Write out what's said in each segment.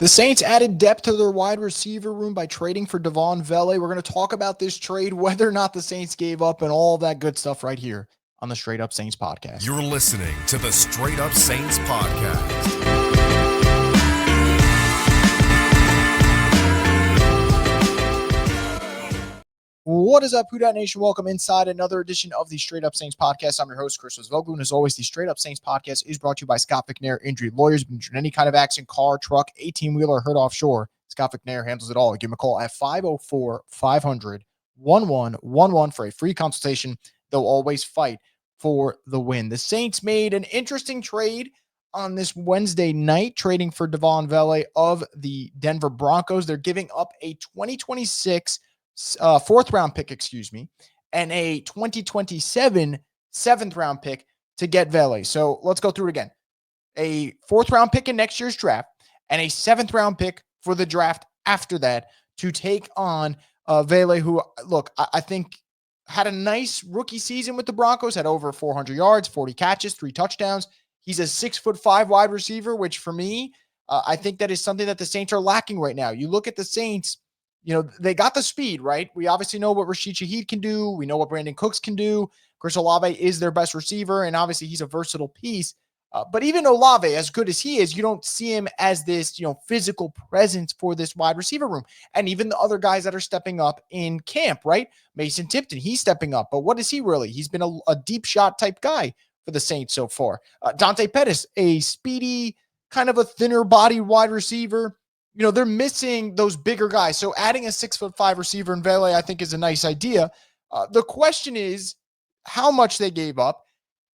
The Saints added depth to their wide receiver room by trading for Devaughn Vele. We're going to talk about this trade, whether or not the Saints gave up, and all that good stuff right here on the Straight Up Saints podcast. You're listening to the Straight Up Saints podcast. What is up, Who Dat Nation? Welcome inside another edition of the Straight Up Saints podcast. I'm your host, Chris Vogel, and as always, the Straight Up Saints podcast is brought to you by Scott McNair Injury Lawyers. Been in any kind of accident, car, truck, 18-wheeler, hurt offshore, Scott McNair handles it all. Give him a call at 504-500-1111 for a free consultation. They'll always fight for the win. The Saints made an interesting trade on this Wednesday night, trading for Devaughn Vele of the Denver Broncos. They're giving up a 2026 fourth round pick, and a 2027 seventh round pick to get Vele. So let's go through it again. A fourth round pick in next year's draft and a seventh round pick for the draft after that to take on Vele, who, look, I think had a nice rookie season with the Broncos, had over 400 yards, 40 catches, 3 touchdowns. He's a 6'5" wide receiver, which for me, I think that is something that the Saints are lacking right now. You look at the Saints, you know, they got the speed, right? We obviously know what Rashid Shaheed can do. We know what Brandon Cooks can do. Chris Olave is their best receiver, and obviously he's a versatile piece. But even Olave, as good as he is, you don't see him as this, physical presence for this wide receiver room. And even the other guys that are stepping up in camp, right? Mason Tipton, he's stepping up. But what is he really? He's been a deep shot type guy for the Saints so far. Dante Pettis, a speedy, kind of a thinner body wide receiver. They're missing those bigger guys. So adding a 6'5" receiver in Vele, I think, is a nice idea. The question is how much they gave up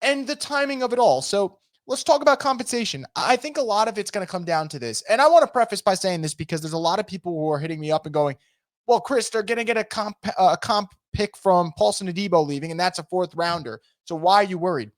and the timing of it all. So let's talk about compensation. I think a lot of it's going to come down to this. And I want to preface by saying this because there's a lot of people who are hitting me up and going, well, Chris, they're going to get a comp pick from Paulson Adebo leaving, and that's a fourth rounder. So why are you worried?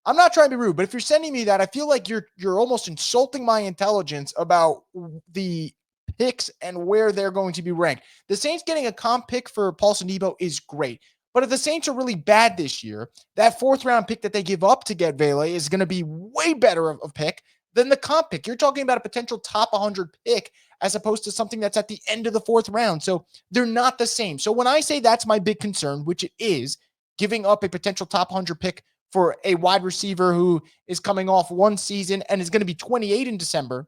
I'm not trying to be rude, but if you're sending me that, I feel like you're almost insulting my intelligence about the picks and where they're going to be ranked. The Saints getting a comp pick for Paulson Adebo is great. But if the Saints are really bad this year, that fourth round pick that they give up to get Vele is going to be way better of a pick than the comp pick. You're talking about a potential top 100 pick as opposed to something that's at the end of the fourth round. So they're not the same. So when I say that's my big concern, which it is, giving up a potential top 100 pick for a wide receiver who is coming off one season and is going to be 28 in December.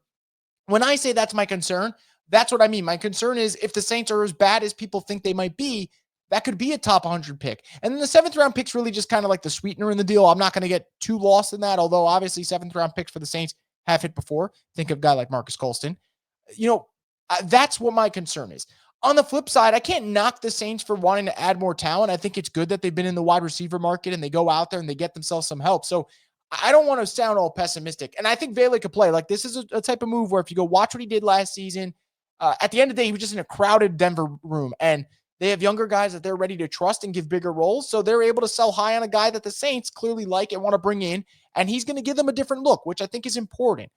When I say that's my concern, that's what I mean. My concern is if the Saints are as bad as people think they might be, that could be a top 100 pick. And then the seventh round pick's really just kind of like the sweetener in the deal. I'm not going to get too lost in that, although obviously seventh round picks for the Saints have hit before. Think of a guy like Marcus Colston. That's what my concern is. On the flip side, I can't knock the Saints for wanting to add more talent. I think it's good that they've been in the wide receiver market and they go out there and they get themselves some help. So I don't want to sound all pessimistic. And I think Vele could play. Like, this is a type of move where if you go watch what he did last season, at the end of the day, he was just in a crowded Denver room. And they have younger guys that they're ready to trust and give bigger roles. So they're able to sell high on a guy that the Saints clearly like and want to bring in. And he's going to give them a different look, which I think is important.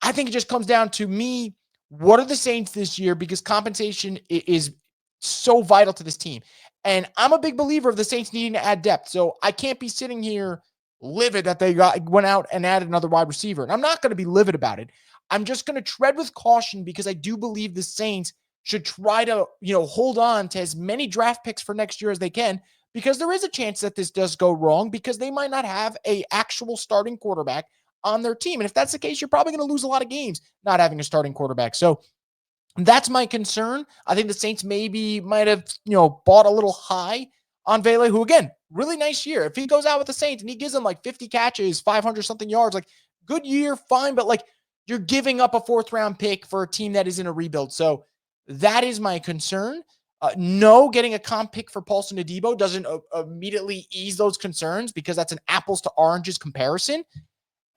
I think it just comes down to me. What are the Saints this year? Because compensation is so vital to this team. And I'm a big believer of the Saints needing to add depth. So I can't be sitting here livid that they went out and added another wide receiver. And I'm not going to be livid about it. I'm just going to tread with caution because I do believe the Saints should try to, hold on to as many draft picks for next year as they can, because there is a chance that this does go wrong because they might not have an actual starting quarterback on their team. And if that's the case, you're probably going to lose a lot of games not having a starting quarterback. So that's my concern. I think the Saints might have, bought a little high on Vele, who, again, really nice year. If he goes out with the Saints and he gives them like 50 catches, 500 something yards, like good year, fine. But like you're giving up a fourth round pick for a team that is in a rebuild. So that is my concern. No, getting a comp pick for Paulson Adebo doesn't immediately ease those concerns because that's an apples to oranges comparison.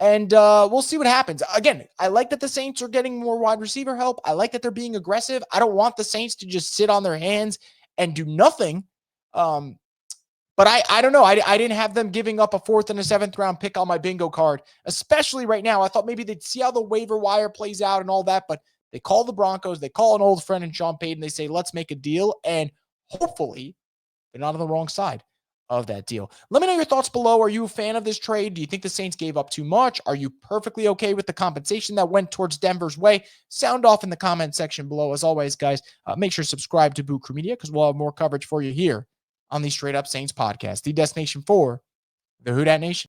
And we'll see what happens. Again, I like that the Saints are getting more wide receiver help. I like that they're being aggressive. I don't want the Saints to just sit on their hands and do nothing. But I don't know. I didn't have them giving up a fourth and a seventh round pick on my bingo card, especially right now. I thought maybe they'd see how the waiver wire plays out and all that. But they call the Broncos. They call an old friend in Sean Payton. They say, let's make a deal. And hopefully they're not on the wrong side. of that deal. Let me know your thoughts below. Are you a fan of this trade? Do you think the Saints gave up too much? Are you perfectly okay with the compensation that went towards Denver's way? Sound off in the comment section below. As always, guys, make sure to subscribe to Boot Crew Media because we'll have more coverage for you here on the Straight Up Saints podcast, the destination for the Who Dat Nation.